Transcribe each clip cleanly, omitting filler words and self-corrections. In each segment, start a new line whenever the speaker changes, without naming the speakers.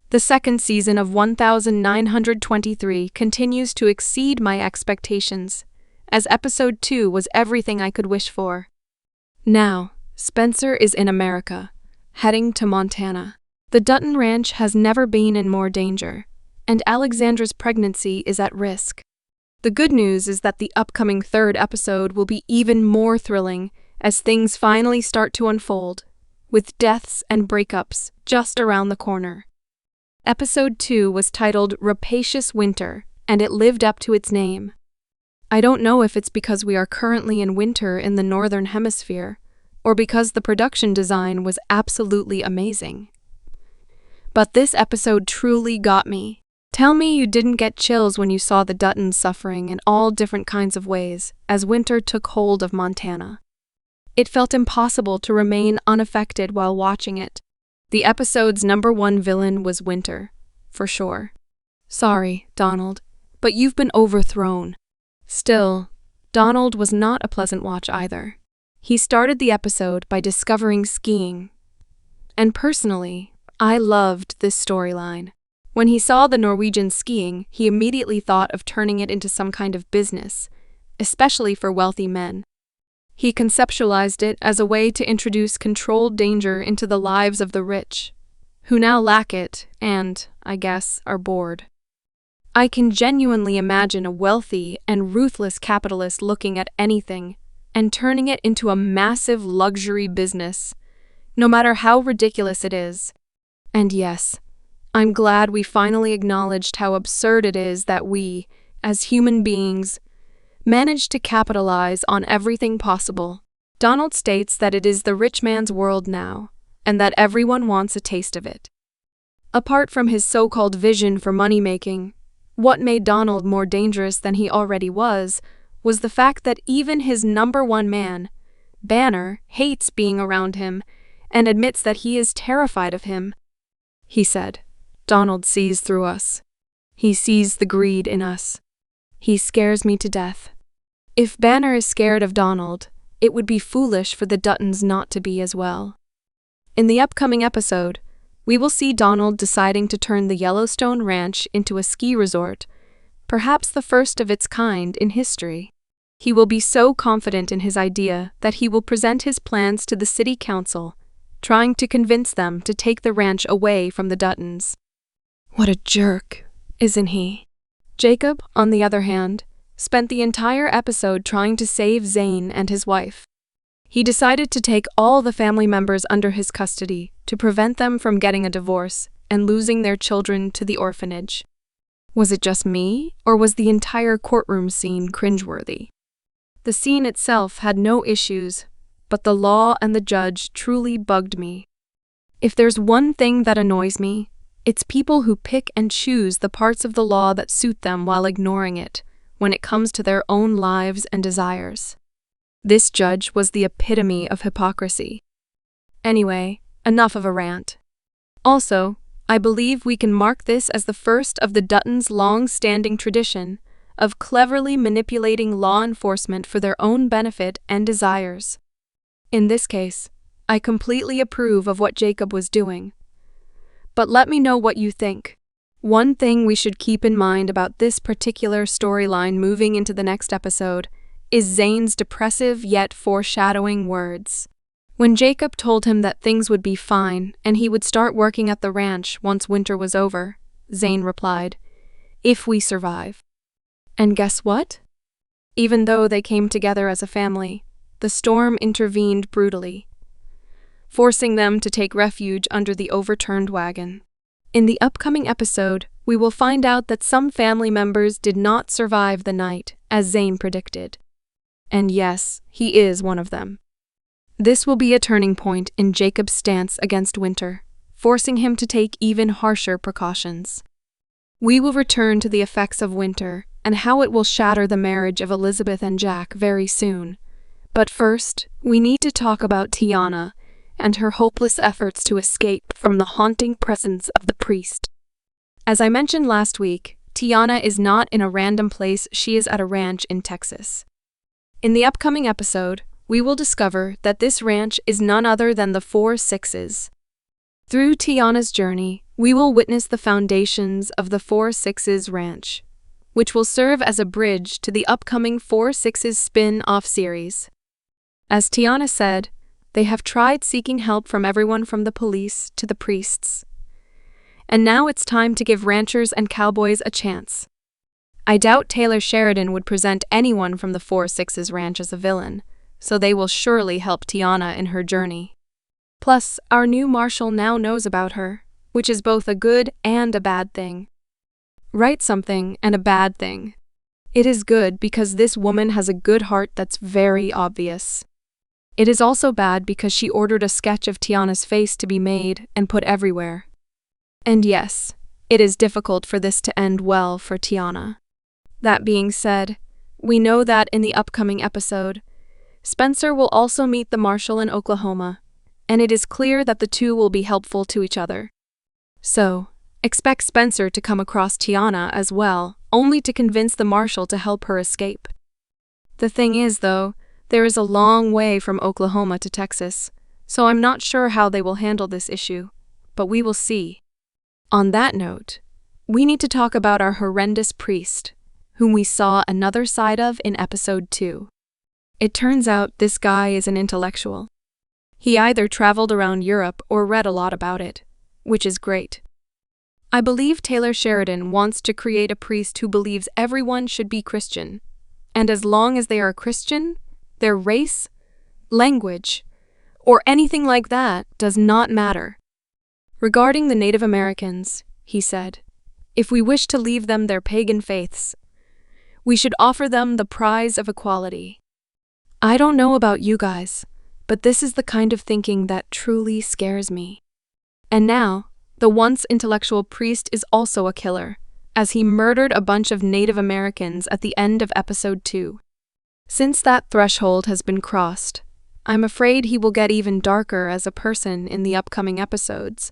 The second season of 1923 continues to exceed my expectations, as episode 2 was everything I could wish for. Now, Spencer is in America, heading to Montana. The Dutton Ranch has never been in more danger, and Alexandra's pregnancy is at risk. The good news is that the upcoming third episode will be even more thrilling as things finally start to unfold, with deaths and breakups just around the corner. Episode 2 was titled Rapacious Winter, and it lived up to its name. I don't know if it's because we are currently in winter in the Northern Hemisphere, or because the production design was absolutely amazing. But this episode truly got me. Tell me you didn't get chills when you saw the Duttons suffering in all different kinds of ways as winter took hold of Montana. It felt impossible to remain unaffected while watching it. The episode's number one villain was Winter, for sure. Sorry, Donald, but you've been overthrown. Still, Donald was not a pleasant watch either. He started the episode by discovering skiing. And personally, I loved this storyline. When he saw the Norwegians skiing, he immediately thought of turning it into some kind of business, especially for wealthy men. He conceptualized it as a way to introduce controlled danger into the lives of the rich, who now lack it and, I guess, are bored. I can genuinely imagine a wealthy and ruthless capitalist looking at anything and turning it into a massive luxury business, no matter how ridiculous it is. And yes, I'm glad we finally acknowledged how absurd it is that we, as human beings, manage to capitalize on everything possible. Donald states that it is the rich man's world now, and that everyone wants a taste of it. Apart from his so-called vision for money-making, what made Donald more dangerous than he already was the fact that even his number one man, Banner, hates being around him and admits that he is terrified of him. He said, "Donald sees through us. He sees the greed in us. He scares me to death." If Banner is scared of Donald, it would be foolish for the Duttons not to be as well. In the upcoming episode, we will see Donald deciding to turn the Yellowstone Ranch into a ski resort, perhaps the first of its kind in history. He will be so confident in his idea that he will present his plans to the city council, trying to convince them to take the ranch away from the Duttons. What a jerk, isn't he? Jacob, on the other hand, spent the entire episode trying to save Zane and his wife. He decided to take all the family members under his custody to prevent them from getting a divorce and losing their children to the orphanage. Was it just me, or was the entire courtroom scene cringeworthy? The scene itself had no issues, but the law and the judge truly bugged me. If there's one thing that annoys me, it's people who pick and choose the parts of the law that suit them while ignoring it when it comes to their own lives and desires. This judge was the epitome of hypocrisy. Anyway, enough of a rant. Also, I believe we can mark this as the first of the Duttons' long-standing tradition of cleverly manipulating law enforcement for their own benefit and desires. In this case, I completely approve of what Jacob was doing. But let me know what you think. One thing we should keep in mind about this particular storyline moving into the next episode is Zane's depressive yet foreshadowing words. When Jacob told him that things would be fine and he would start working at the ranch once winter was over, Zane replied, "If we survive." And guess what? Even though they came together as a family, the storm intervened brutally, forcing them to take refuge under the overturned wagon. In the upcoming episode, we will find out that some family members did not survive the night, as Zane predicted. And yes, he is one of them. This will be a turning point in Jacob's stance against Winter, forcing him to take even harsher precautions. We will return to the effects of Winter and how it will shatter the marriage of Elizabeth and Jack very soon. But first, we need to talk about Tiana and her hopeless efforts to escape from the haunting presence of the priest. As I mentioned last week, Tiana is not in a random place, she is at a ranch in Texas. In the upcoming episode, we will discover that this ranch is none other than the Four Sixes. Through Tiana's journey, we will witness the foundations of the 4-6's ranch, which will serve as a bridge to the upcoming 4-6's spin-off series. As Tiana said, they have tried seeking help from everyone from the police to the priests. And now it's time to give ranchers and cowboys a chance. I doubt Taylor Sheridan would present anyone from the 4-6's ranch as a villain, so they will surely help Tiana in her journey. Plus, our new marshal now knows about her, which is both a good and a bad thing. Right, something and a bad thing. It is good because this woman has a good heart that's very obvious. It is also bad because she ordered a sketch of Tiana's face to be made and put everywhere. And yes, it is difficult for this to end well for Tiana. That being said, we know that in the upcoming episode, Spencer will also meet the marshal in Oklahoma, and it is clear that the two will be helpful to each other. So, expect Spencer to come across Tiana as well, only to convince the marshal to help her escape. The thing is, though, there is a long way from Oklahoma to Texas, so I'm not sure how they will handle this issue, but we will see. On that note, we need to talk about our horrendous priest, whom we saw another side of in episode 2. It turns out this guy is an intellectual. He either traveled around Europe or read a lot about it, which is great. I believe Taylor Sheridan wants to create a priest who believes everyone should be Christian, and as long as they are Christian, their race, language, or anything like that does not matter. Regarding the Native Americans, he said, if we wish to leave them their pagan faiths, we should offer them the prize of equality. I don't know about you guys, but this is the kind of thinking that truly scares me. And now, the once intellectual priest is also a killer, as he murdered a bunch of Native Americans at the end of episode 2. Since that threshold has been crossed, I'm afraid he will get even darker as a person in the upcoming episodes,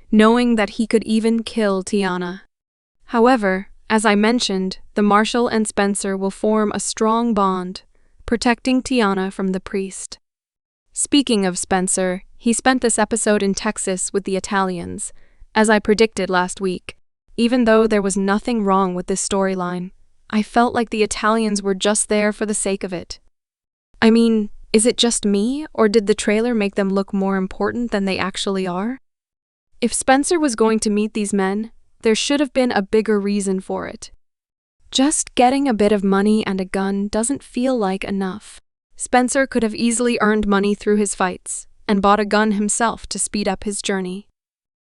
knowing that he could even kill Tiana. However, as I mentioned, the marshal and Spencer will form a strong bond, protecting Tiana from the priest. Speaking of Spencer, he spent this episode in Texas with the Italians, as I predicted last week. Even though there was nothing wrong with this storyline, I felt like the Italians were just there for the sake of it. I mean, is it just me, or did the trailer make them look more important than they actually are? If Spencer was going to meet these men, there should have been a bigger reason for it. Just getting a bit of money and a gun doesn't feel like enough. Spencer could have easily earned money through his fights and bought a gun himself to speed up his journey.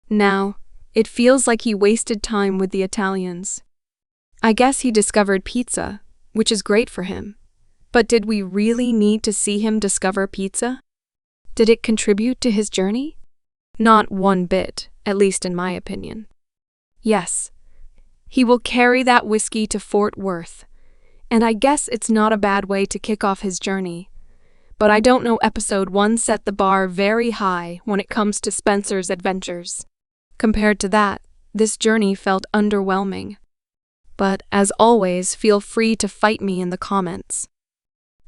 Now, it feels like he wasted time with the Italians. I guess he discovered pizza, which is great for him. But did we really need to see him discover pizza? Did it contribute to his journey? Not one bit, at least in my opinion. Yes, he will carry that whiskey to Fort Worth, and I guess it's not a bad way to kick off his journey. But I don't know, episode 1 set the bar very high when it comes to Spencer's adventures. Compared to that, this journey felt underwhelming. But as always, feel free to fight me in the comments.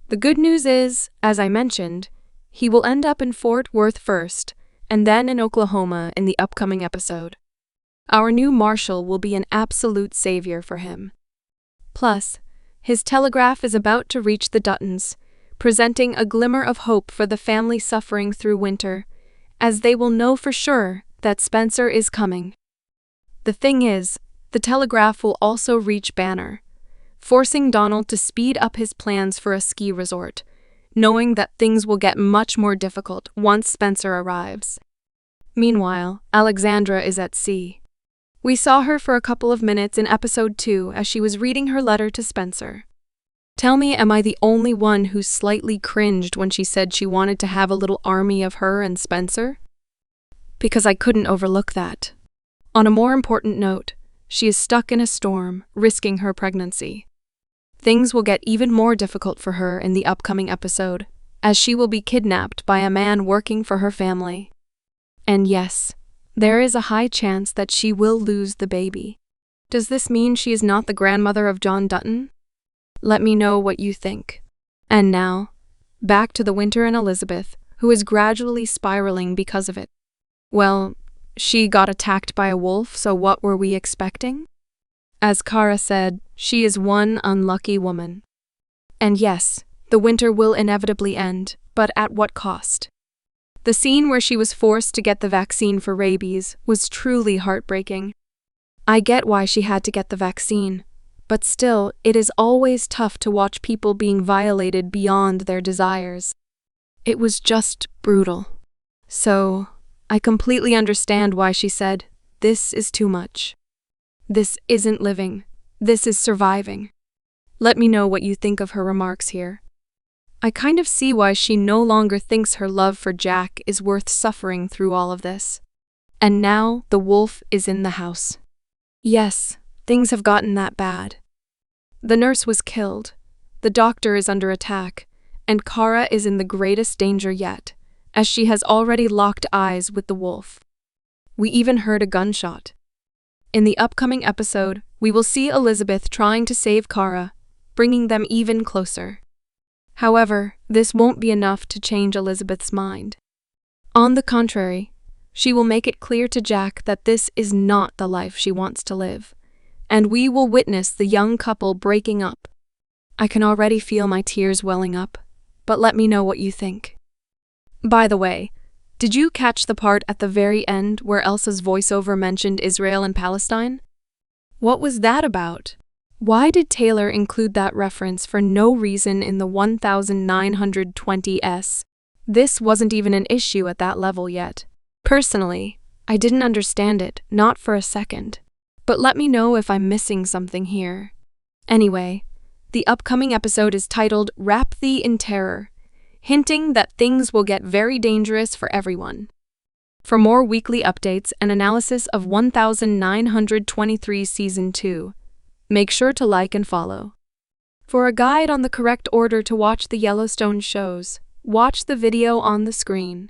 The good news is, as I mentioned, he will end up in Fort Worth first, and then in Oklahoma in the upcoming episode. Our new marshal will be an absolute savior for him. Plus, his telegraph is about to reach the Duttons, presenting a glimmer of hope for the family suffering through winter, as they will know for sure that Spencer is coming. The thing is, the telegraph will also reach Banner, forcing Donald to speed up his plans for a ski resort, knowing that things will get much more difficult once Spencer arrives. Meanwhile, Alexandra is at sea. We saw her for a couple of minutes in episode 2 as she was reading her letter to Spencer. Tell me, am I the only one who slightly cringed when she said she wanted to have a little army of her and Spencer? Because I couldn't overlook that. On a more important note, she is stuck in a storm, risking her pregnancy. Things will get even more difficult for her in the upcoming episode, as she will be kidnapped by a man working for her family. And yes, there is a high chance that she will lose the baby. Does this mean she is not the grandmother of John Dutton? Let me know what you think. And now, back to the Winter and Elizabeth, who is gradually spiraling because of it. Well, She got attacked by a wolf, so what were we expecting? As Kara said, she is one unlucky woman. And yes, the winter will inevitably end, but at what cost? The scene where she was forced to get the vaccine for rabies was truly heartbreaking. I get why she had to get the vaccine, but still, it is always tough to watch people being violated beyond their desires. It was just brutal. So, I completely understand why she said, "This is too much. This isn't living. This is surviving." Let me know what you think of her remarks here. I kind of see why she no longer thinks her love for Jack is worth suffering through all of this. And now the wolf is in the house. Yes, things have gotten that bad. The nurse was killed, the doctor is under attack, and Kara is in the greatest danger yet, as she has already locked eyes with the wolf. We even heard a gunshot. In the upcoming episode, we will see Elizabeth trying to save Kara, bringing them even closer. However, this won't be enough to change Elizabeth's mind. On the contrary, she will make it clear to Jack that this is not the life she wants to live, and we will witness the young couple breaking up. I can already feel my tears welling up, but let me know what you think. By the way, did you catch the part at the very end where Elsa's voiceover mentioned Israel and Palestine? What was that about? Why did Taylor include that reference for no reason in the 1920s? This wasn't even an issue at that level yet. Personally, I didn't understand it, not for a second. But let me know if I'm missing something here. Anyway, the upcoming episode is titled Wrap Thee in Terror, hinting that things will get very dangerous for everyone. For more weekly updates and analysis of 1923 Season 2, make sure to like and follow. For a guide on the correct order to watch the Yellowstone shows, watch the video on the screen.